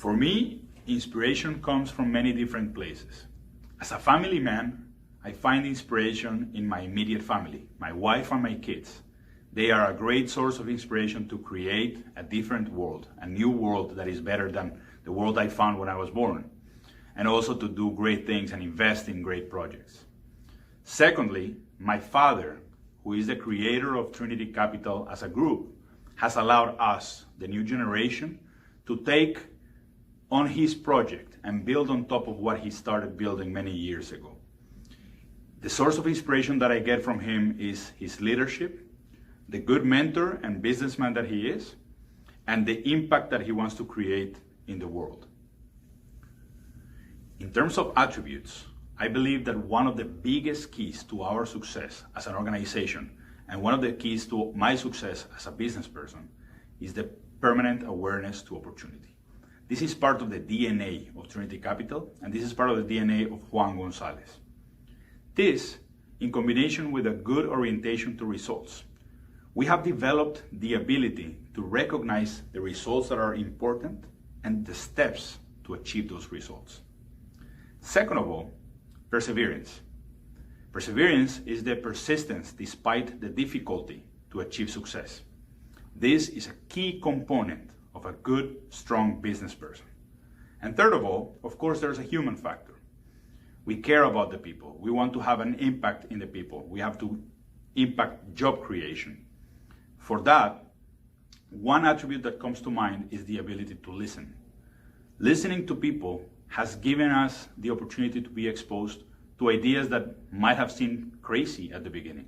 For me, inspiration comes from many different places. As a family man, I find inspiration in my immediate family, my wife and my kids. They are a great source of inspiration to create a different world, a new world that is better than the world I found when I was born, and also to do great things and invest in great projects. Secondly, my father, who is the creator of Trinity Capital as a group, has allowed us, the new generation, to take on his project and build on top of what he started building many years ago. The source of inspiration that I get from him is his leadership, the good mentor and businessman that he is, and the impact that he wants to create in the world. In terms of attributes, I believe that one of the biggest keys to our success as an organization and one of the keys to my success as a business person is the permanent awareness to opportunity. This is part of the DNA of Trinity Capital, and this is part of the DNA of Juan Gonzalez. This, in combination with a good orientation to results, we have developed the ability to recognize the results that are important and the steps to achieve those results. Second of all, perseverance. Perseverance is the persistence despite the difficulty to achieve success. This is a key component of a good, strong business person. And third of all, of course, there's a human factor. We care about the people. We want to have an impact in the people. We have to impact job creation. For that, one attribute that comes to mind is the ability to listen. Listening to people has given us the opportunity to be exposed to ideas that might have seemed crazy at the beginning,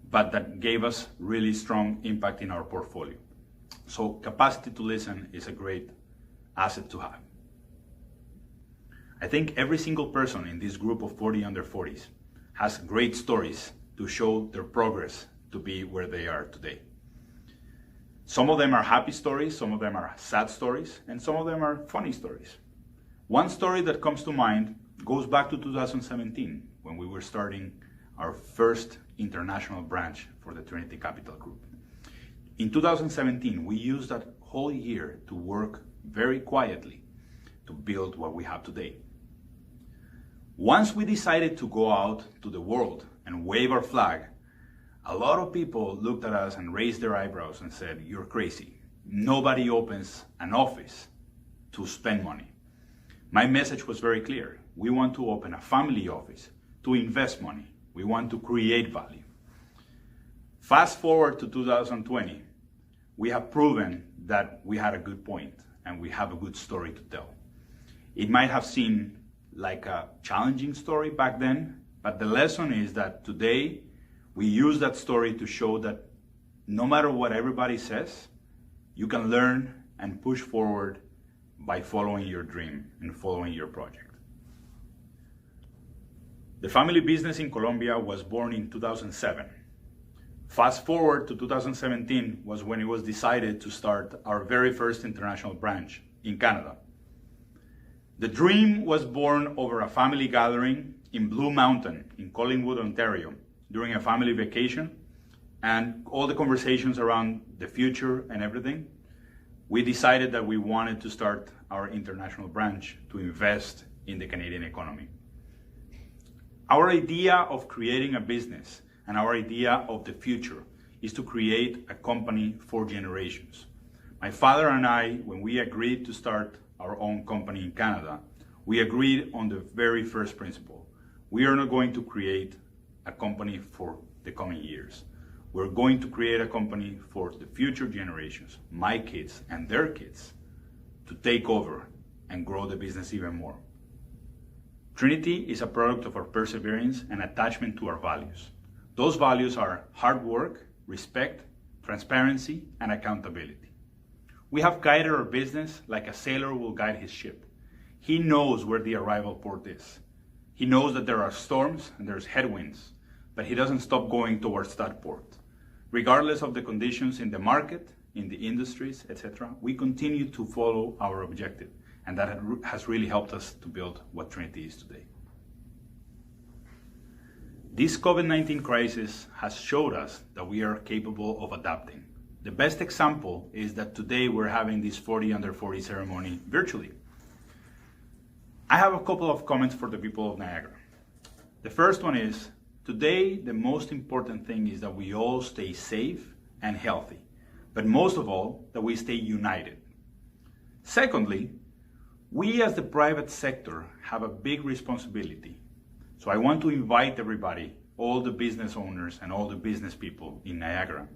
but that gave us really strong impact in our portfolio. So capacity to listen is a great asset to have. I think every single person in this group of 40 under 40s has great stories to show their progress to be where they are today. Some of them are happy stories, some of them are sad stories, and some of them are funny stories. One story that comes to mind goes back to 2017, when we were starting our first international branch for the Trinity Capital Group. In 2017, we used that whole year to work very quietly to build what we have today. Once we decided to go out to the world and wave our flag, a lot of people looked at us and raised their eyebrows and said, "You're crazy. Nobody opens an office to spend money." My message was very clear. We want to open a family office to invest money. We want to create value. Fast forward to 2020, we have proven that we had a good point and we have a good story to tell. It might have seemed like a challenging story back then, but the lesson is that today we use that story to show that no matter what everybody says, you can learn and push forward by following your dream and following your project. The family business in Colombia was born in 2007. Fast forward to 2017 was when it was decided to start our very first international branch in Canada. The dream was born over a family gathering in Blue Mountain in Collingwood, Ontario, during a family vacation, and all the conversations around the future and everything. We decided that we wanted to start our international branch to invest in the Canadian economy. Our idea of creating a business and our idea of the future is to create a company for generations. My father and I, when we agreed to start our own company in Canada, we agreed on the very first principle. We are not going to create a company for the coming years. We're going to create a company for the future generations, my kids and their kids, to take over and grow the business even more. Trinity is a product of our perseverance and attachment to our values. Those values are hard work, respect, transparency, and accountability. We have guided our business like a sailor will guide his ship. He knows where the arrival port is. He knows that there are storms and there's headwinds, but he doesn't stop going towards that port. Regardless of the conditions in the market, in the industries, etc., we continue to follow our objective, and that has really helped us to build what Trinity is today. This COVID-19 crisis has showed us that we are capable of adapting. The best example is that today we're having this 40 under 40 ceremony virtually. I have a couple of comments for the people of Niagara. The first one is, today the most important thing is that we all stay safe and healthy, but most of all, that we stay united. Secondly, we as the private sector have a big responsibility. So I want to invite everybody, all the business owners and all the business people in Niagara,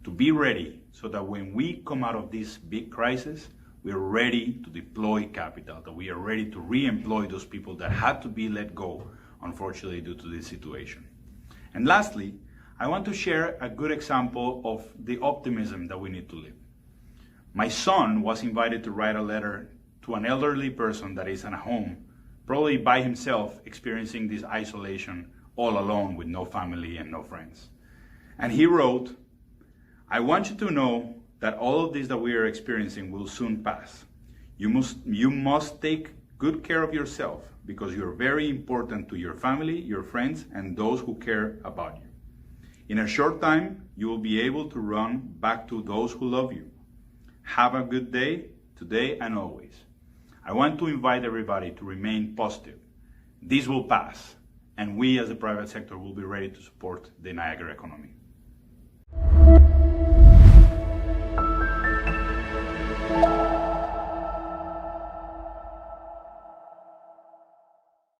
to be ready so that when we come out of this big crisis, we're ready to deploy capital, that we are ready to re-employ those people that had to be let go, unfortunately, due to this situation. And lastly, I want to share a good example of the optimism that we need to live. My son was invited to write a letter to an elderly person that is in a home, probably by himself, experiencing this isolation all alone with no family and no friends. And he wrote, "I want you to know that all of this that we are experiencing will soon pass. You must take good care of yourself because you're very important to your family, your friends, and those who care about you. In a short time, you will be able to run back to those who love you. Have a good day, today and always. I want to invite everybody to remain positive. This will pass, and we as the private sector will be ready to support the Niagara economy."